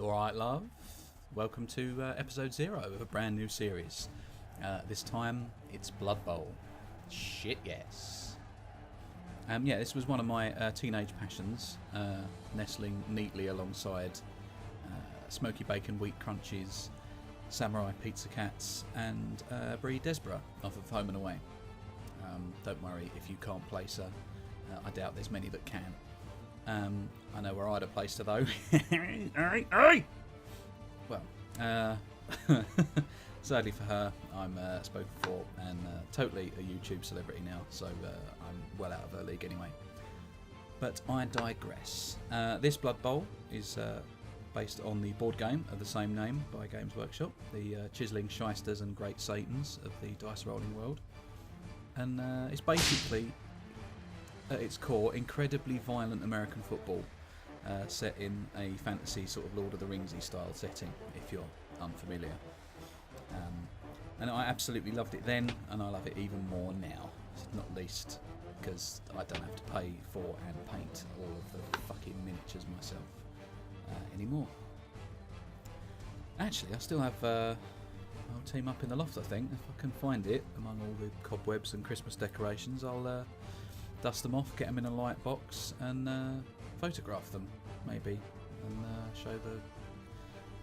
Alright, love. Welcome to episode 0 of a brand new series. This time, it's Blood Bowl. Shit, yes. Yeah, this was one of my teenage passions, nestling neatly alongside Smoky Bacon Wheat Crunchies, Samurai Pizza Cats, and Brie Desborough off of Home and Away. Don't worry if you can't place her. I doubt there's many that can. I know where I'd have placed her though. Well, sadly for her, I'm spoken for and totally a YouTube celebrity now, so I'm well out of her league anyway. But I digress. This Blood Bowl is based on the board game of the same name by Games Workshop, the Chiseling Shysters and Great Satans of the dice rolling world. And it's basically, at its core, incredibly violent American football set in a fantasy sort of Lord of the Ringsy style setting, if you're unfamiliar. And I absolutely loved it then, and I love it even more now, not least because I don't have to pay for and paint all of the fucking miniatures myself anymore. Actually, I still have I'll team up in the loft, I think. If I can find it among all the cobwebs and Christmas decorations, I'll dust them off, get them in a light box, and photograph them, maybe, and show the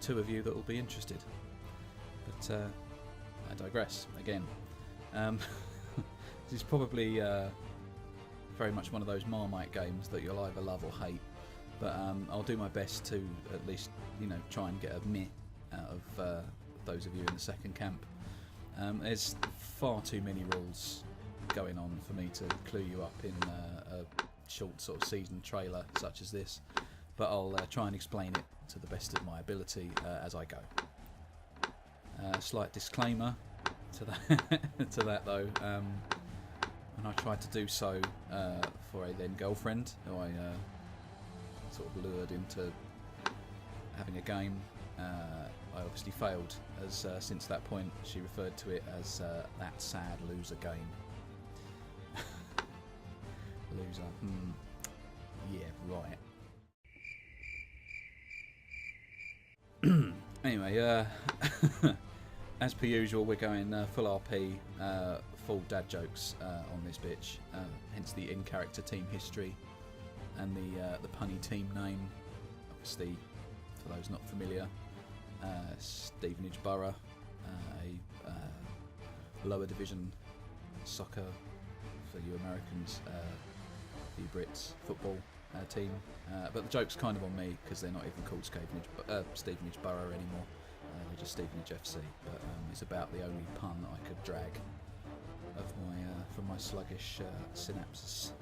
two of you that will be interested. But I digress again. This is probably very much one of those Marmite games that you'll either love or hate. But I'll do my best to at least, try and get a meh out of those of you in the second camp. There's far too many rules going on for me to clue you up in a short sort of season trailer such as this, but I'll try and explain it to the best of my ability as I go. Slight disclaimer to that, to that though, when I tried to do so for a then girlfriend who I sort of lured into having a game, I obviously failed, as since that point she referred to it as that sad loser game. Loser. Yeah, right. Anyway, as per usual, we're going full RP, full dad jokes on this bitch. Hence the in-character team history and the punny team name. Obviously, for those not familiar, Skavenage Burrow, a lower division soccer for you Americans. The Brits football team, but the joke's kind of on me because they're not even called Stevenage Burrow anymore. They're just Stevenage FC. But it's about the only pun that I could drag of from my sluggish synapses.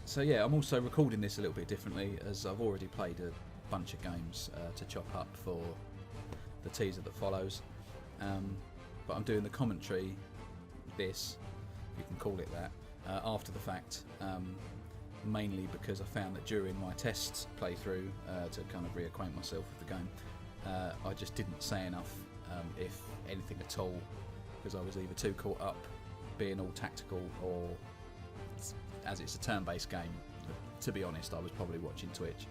So yeah, I'm also recording this a little bit differently, as I've already played a bunch of games to chop up for the teaser that follows. But I'm doing the commentary, this, you can call it that, after the fact, mainly because I found that during my test playthrough to kind of reacquaint myself with the game, I just didn't say enough, if anything at all, because I was either too caught up being all tactical, or as it's a turn-based game, to be honest, I was probably watching Twitch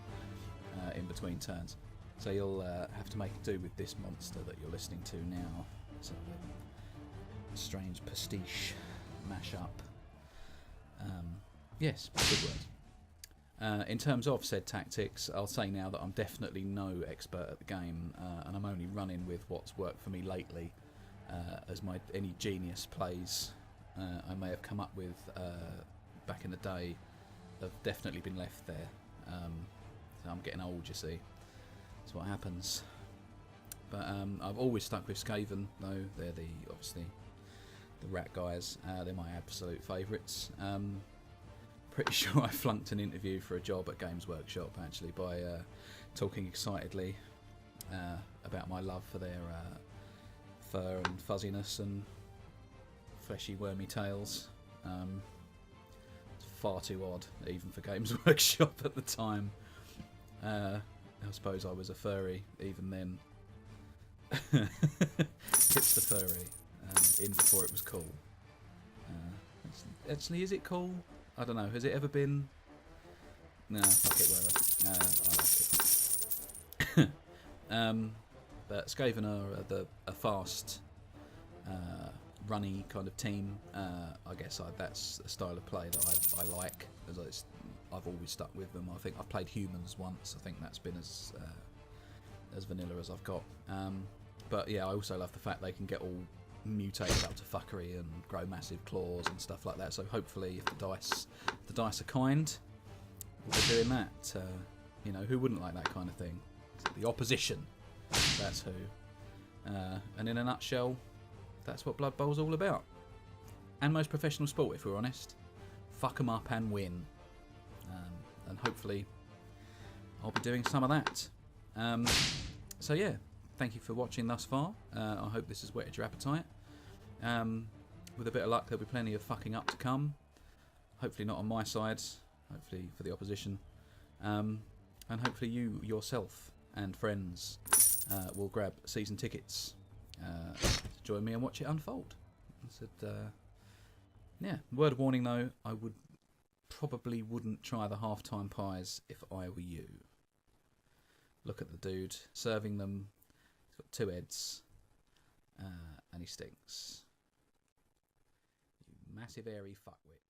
in between turns. So you'll have to make do with this monster that you're listening to now. It's a strange pastiche mashup. Yes, good word. In terms of said tactics, I'll say now that I'm definitely no expert at the game, and I'm only running with what's worked for me lately, as any genius plays I may have come up with back in the day have definitely been left there. So I'm getting old, you see. That's what happens. But I've always stuck with Skaven, though. They're obviously the rat guys. They're my absolute favourites. Pretty sure I flunked an interview for a job at Games Workshop actually by talking excitedly about my love for their fur and fuzziness and fleshy wormy tails. It's far too odd even for Games Workshop at the time. I suppose I was a furry even then. Hipster furry, in before it was cool. Actually, is it cool? I don't know. Has it ever been Nah, fuck it, whatever. I like it. But Skaven are a fast, runny kind of team. I guess that's a style of play that I like. I've always stuck with them. I think I've played humans once. I think that's been as vanilla as I've got. But yeah, I also love the fact they can get all mutated up to fuckery and grow massive claws and stuff like that. So hopefully, if the dice are kind, we'll be doing that. You know, who wouldn't like that kind of thing? The opposition. That's who. And in a nutshell, that's what Blood Bowl's all about. And most professional sport, if we're honest. Fuck 'em up and win. And hopefully, I'll be doing some of that. So yeah, thank you for watching thus far. I hope this has whetted your appetite. With a bit of luck, there'll be plenty of fucking up to come. Hopefully not on my side. Hopefully for the opposition. And hopefully you yourself and friends will grab season tickets to join me and watch it unfold. I said, yeah. Word of warning though, I probably wouldn't try the half-time pies if I were you. Look at the dude serving them. He's got 2 heads, and he stinks. You massive airy fuckwit.